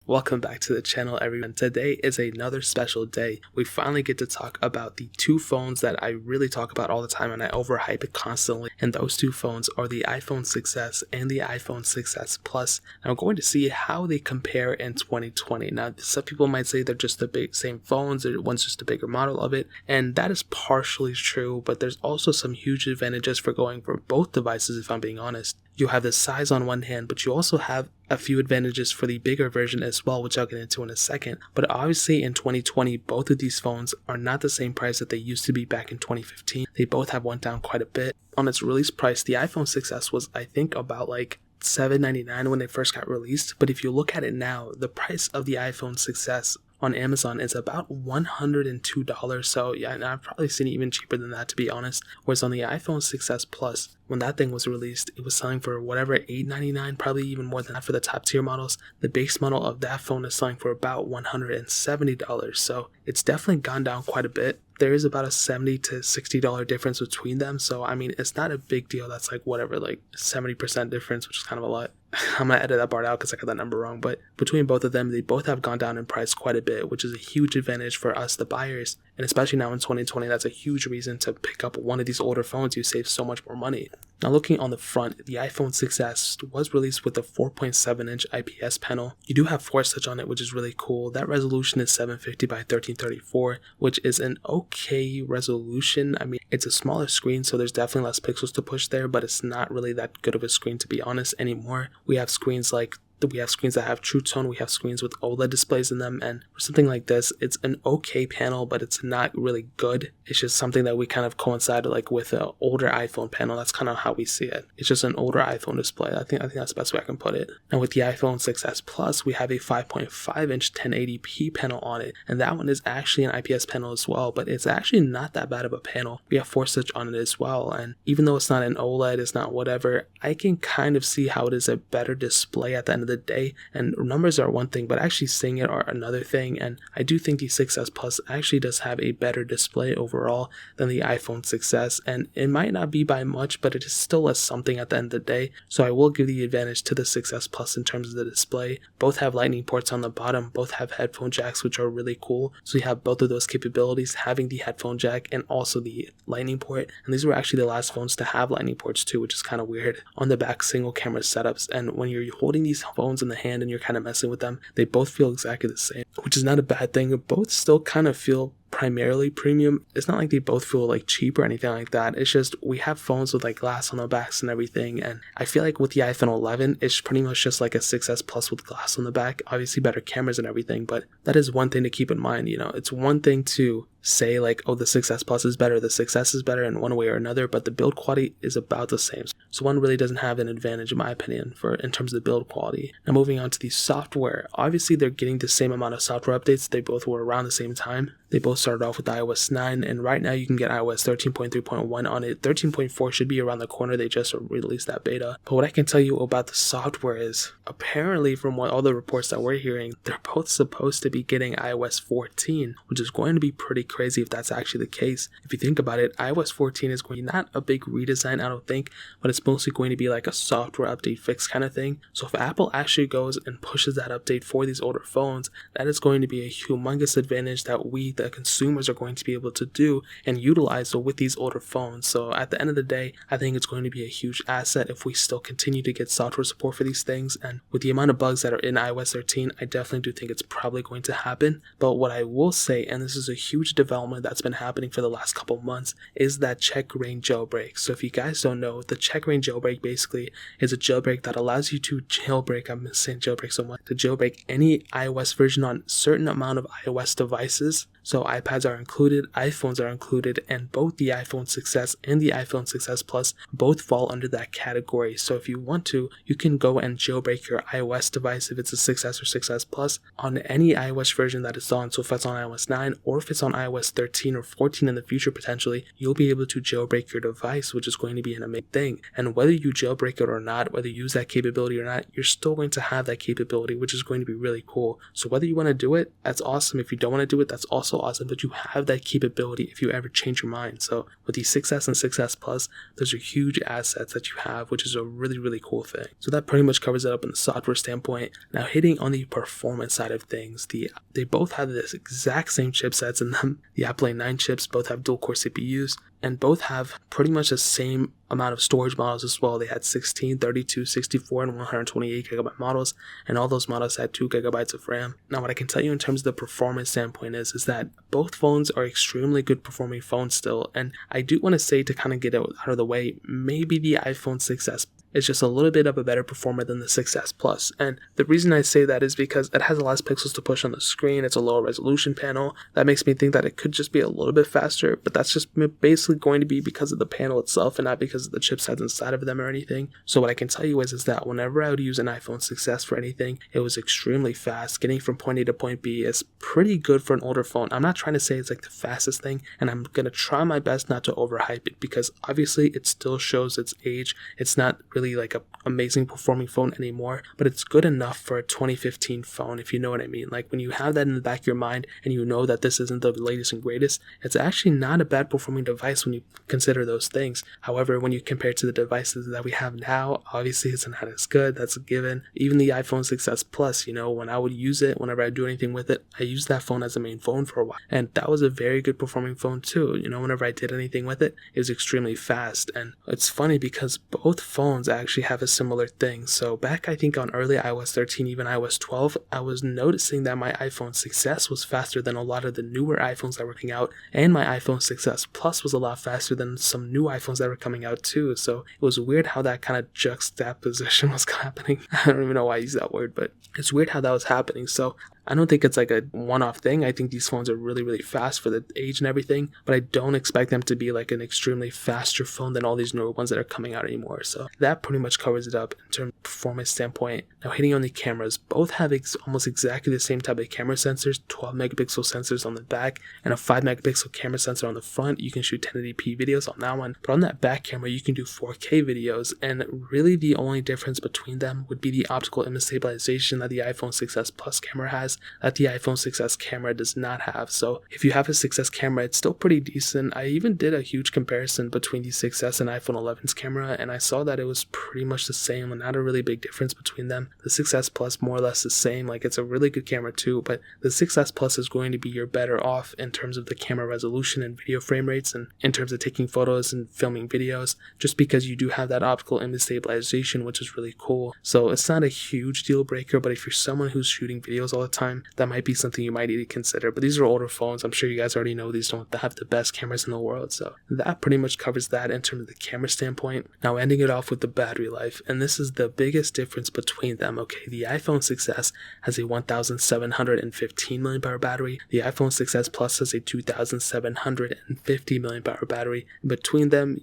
Welcome back to the channel, everyone. Today is another special day. We finally get to talk about the two phones that I really talk about all the time and I overhype it constantly. And those two phones are the iPhone 6s and the iPhone 6s Plus. And we're going to see how they compare in 2020. Now, some people might say they're just the same phones, or one's just a bigger model of it. And that is partially true, but there's also some huge advantages for going for both devices, if I'm being honest. You have the size on one hand, but you also have a few advantages for the bigger version as well, which I'll get into in a second. But obviously in 2020, both of these phones are not the same price that they used to be back in 2015. They both have went down quite a bit. On its release price, the iPhone 6s was, I think, about like $799 when they first got released. But if you look at it now, the price of the iPhone 6s on Amazon is about $102. So yeah, and I've probably seen it even cheaper than that, to be honest. Whereas on the iPhone 6s Plus, when that thing was released, it was selling for whatever, $899, probably even more than that for the top tier models. The base model of that phone is selling for about $170. So it's definitely gone down quite a bit. There is about a $70 to $60 difference between them. So I mean, it's not a big deal. That's like whatever, like 70% difference, which is kind of a lot. I'm going to edit that part out because I got that number wrong. But between both of them, they both have gone down in price quite a bit, which is a huge advantage for us, the buyers. And especially now in 2020, that's a huge reason to pick up one of these older phones. You save so much more money. Now looking on the front, the iPhone 6s was released with a 4.7-inch IPS panel. You do have Force Touch on it, which is really cool. That resolution is 750 by 1334, which is an okay resolution. I mean, it's a smaller screen, so there's definitely less pixels to push there, but it's not really that good of a screen, to be honest, anymore. We have screens that have True Tone, we have screens with OLED displays in them, and for something like this, it's an okay panel, but it's not really good. It's just something that we kind of coincided like with an older iPhone panel. That's kind of how we see it. It's just an older iPhone display. I think that's the best way I can put it. And with the iPhone 6s Plus, we have a 5.5-inch 1080p panel on it, and that one is actually an IPS panel as well, but it's actually not that bad of a panel. We have Force Touch on it as well, and even though it's not an OLED, it's not whatever, I can kind of see how it is a better display at the end of the day. And numbers are one thing, but actually seeing it are another thing. And I do think the 6s Plus actually does have a better display overall than the iPhone 6s, and it might not be by much, but it is still a something at the end of the day. So I will give the advantage to the 6s Plus in terms of the display. Both have lightning ports on the bottom, both have headphone jacks, which are really cool. So you have both of those capabilities, having the headphone jack and also the lightning port. And these were actually the last phones to have lightning ports too, which is kind of weird. On the back, single camera setups, and when you're holding these phones in the hand and you're kind of messing with them, they both feel exactly the same, which is not a bad thing. Both still kind of feel primarily premium. It's not like they both feel like cheap or anything like that. It's just we have phones with like glass on the backs and everything, and I feel like with the iPhone 11 it's pretty much just like a 6s Plus with glass on the back. Obviously better cameras and everything, but that is one thing to keep in mind. You know, it's one thing to say like, oh, the 6s Plus is better, the 6s is better in one way or another, but the build quality is about the same. So one really doesn't have an advantage in my opinion in terms of the build quality. Now moving on to the software, obviously they're getting the same amount of software updates. They both were around the same time. They both started off with iOS 9, and right now you can get iOS 13.3.1 on it. 13.4 should be around the corner. They just released that beta. But what I can tell you about the software is, apparently from all the reports that we're hearing, they're both supposed to be getting iOS 14, which is going to be pretty crazy if that's actually the case. If you think about it, iOS 14 is going to be not a big redesign, I don't think, but it's mostly going to be like a software update fix kind of thing. So if Apple actually goes and pushes that update for these older phones, that is going to be a humongous advantage that we, the consumers, are going to be able to do and utilize with these older phones. So at the end of the day, I think it's going to be a huge asset if we still continue to get software support for these things. And with the amount of bugs that are in iOS 13, I definitely do think it's probably going to happen. But what I will say, and this is a huge development that's been happening for the last couple months, is that check rain jailbreak. So if you guys don't know, the check rain jailbreak basically is a jailbreak that allows you to jailbreak, I'm saying jailbreak so much, to jailbreak any iOS version on a certain amount of iOS devices. So iPads are included, iPhones are included, and both the iPhone 6s and the iPhone 6s Plus both fall under that category. So if you want to, you can go and jailbreak your iOS device if it's a 6s or 6s Plus on any iOS version that it's on. So if it's on iOS 9 or if it's on iOS 13 or 14 in the future potentially, you'll be able to jailbreak your device, which is going to be an amazing thing. And whether you jailbreak it or not, whether you use that capability or not, you're still going to have that capability, which is going to be really cool. So whether you want to do it, that's awesome. If you don't want to do it, that's also awesome but you have that capability if you ever change your mind. So with the 6S and 6S Plus, those are huge assets that you have, which is a really, really cool thing. So that pretty much covers it up in the software standpoint. Now hitting on the performance side of things, they both have this exact same chipsets in them. The Apple A9 chips both have dual core CPUs, and both have pretty much the same amount of storage models as well. They had 16, 32, 64, and 128 gigabyte models, and all those models had 2 gigabytes of RAM. Now what I can tell you in terms of the performance standpoint is that both phones are extremely good performing phones still, and I do want to say, to kind of get it out of the way, maybe the iPhone 6S is just a little bit of a better performer than the 6S Plus. And the reason I say that is because it has less pixels to push on the screen. It's a lower resolution panel. That makes me think that it could just be a little bit faster, but that's just basically going to be because of the panel itself and not because of the chipsets inside of them or anything. So what I can tell you is that whenever I would use an iPhone 6S for anything, it was extremely fast. Getting from point A to point B is pretty good for an older phone. I'm not trying to say it's like the fastest thing, and I'm going to try my best not to overhype it, because obviously it still shows its age. It's not really like a amazing performing phone anymore, but it's good enough for a 2015 phone, if you know what I mean. Like when you have that in the back of your mind and you know that this isn't the latest and greatest, it's actually not a bad performing device when you consider those things. However, when you compare it to the devices that we have now, obviously it's not as good. That's a given. Even the iPhone 6S Plus, when I would use it, whenever I do anything with it, I used that phone as a main phone for a while, and that was a very good performing phone too. Whenever I did anything with it, it was extremely fast. And it's funny because both phones actually have a similar thing. So back, I think on early iOS 13, even iOS 12, I was noticing that my iPhone 6S was faster than a lot of the newer iPhones that were coming out, and my iPhone 6S Plus was a lot faster than some new iPhones that were coming out too. So it was weird how that kind of juxtaposition was happening. I don't even know why I use that word, but it's weird how that was happening. So I don't think it's like a one-off thing. I think these phones are really, really fast for the age and everything, but I don't expect them to be like an extremely faster phone than all these newer ones that are coming out anymore. So that pretty much covers it up in terms of performance standpoint. Now hitting on the cameras, both have almost exactly the same type of camera sensors, 12 megapixel sensors on the back and a 5 megapixel camera sensor on the front. You can shoot 1080p videos on that one, but on that back camera you can do 4K videos, and really the only difference between them would be the optical image stabilization that the iPhone 6S Plus camera has that the iPhone 6S camera does not have. So if you have a 6S camera, it's still pretty decent. I even did a huge comparison between the 6S and iPhone 11's camera, and I saw that it was pretty much the same and not a really big difference between them. The 6S Plus more or less the same. Like, it's a really good camera too, but the 6S Plus is going to be your better off in terms of the camera resolution and video frame rates, and in terms of taking photos and filming videos, just because you do have that optical image stabilization, which is really cool. So it's not a huge deal breaker, but if you're someone who's shooting videos all the time, that might be something you might need to consider. But these are older phones. I'm sure you guys already know these don't have the best cameras in the world. So that pretty much covers that in terms of the camera standpoint. Now ending it off with the battery life, and this is the biggest difference between them. Okay, the iPhone 6S has a 1715 mAh battery. The iPhone 6S Plus has a 2750 mAh battery. Between them,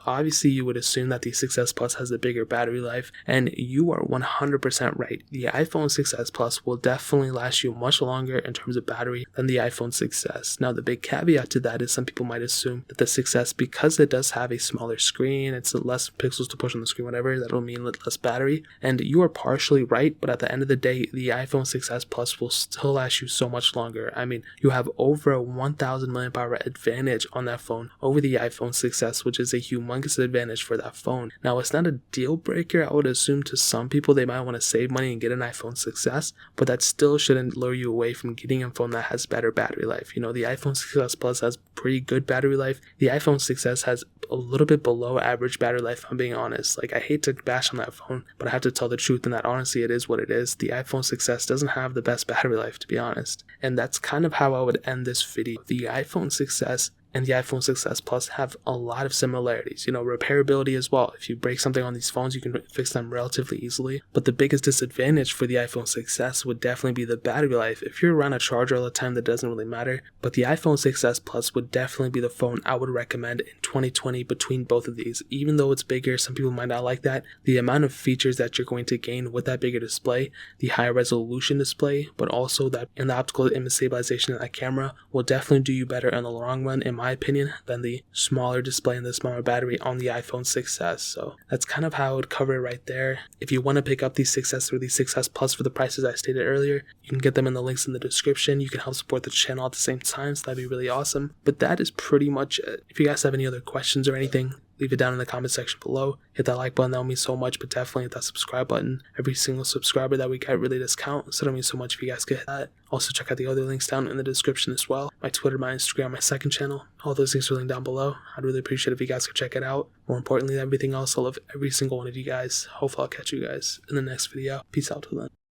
obviously you would assume that the 6S Plus has a bigger battery life, and you are 100% right. The iPhone 6S Plus will definitely last you much longer in terms of battery than the iPhone 6S. Now the big caveat to that is some people might assume that the 6S, because it does have a smaller screen, it's less pixels to push on the screen, whatever, that'll mean less battery, and you are partially right, but at the end of the day, the iPhone 6S Plus will still last you so much longer. I mean, you have over a 1000 mAh advantage on that phone over the iPhone 6S, which is a humongous advantage for that phone. Now it's not a deal breaker. I would assume to some people they might want to save money and get an iPhone 6S, but that still shouldn't lure you away from getting a phone that has better battery life. The iPhone 6S Plus has pretty good battery life. The iPhone 6S has a little bit below average battery life, I'm being honest. Like, I hate to bash on that phone, but I have to tell the truth in that honestly it is what it is. The iPhone 6S doesn't have the best battery life, to be honest. And that's kind of how I would end this video. The iPhone 6S and the iPhone 6S Plus have a lot of similarities, repairability as well. If you break something on these phones, you can fix them relatively easily. But the biggest disadvantage for the iPhone 6S would definitely be the battery life. If you're around a charger all the time, that doesn't really matter. But the iPhone 6S Plus would definitely be the phone I would recommend in 2020 between both of these. Even though it's bigger, some people might not like that. The amount of features that you're going to gain with that bigger display, the higher resolution display, but also that in the optical image stabilization of that camera will definitely do you better in the long run, in my my opinion, than the smaller display and the smaller battery on the iPhone 6s. So that's kind of how I would cover it right there. If you want to pick up the 6s or the 6s Plus for the prices I stated earlier, you can get them in the links in the description. You can help support the channel at the same time, so that'd be really awesome. But that is pretty much it. If you guys have any other questions or anything, leave it down in the comment section below. Hit that like button, that would mean so much, but definitely hit that subscribe button. Every single subscriber that we get really does count, so it would mean so much if you guys could hit that. Also check out the other links down in the description as well. My Twitter, my Instagram, my second channel. All those things are linked down below. I'd really appreciate it if you guys could check it out. More importantly than everything else, I love every single one of you guys. Hopefully I'll catch you guys in the next video. Peace out till then.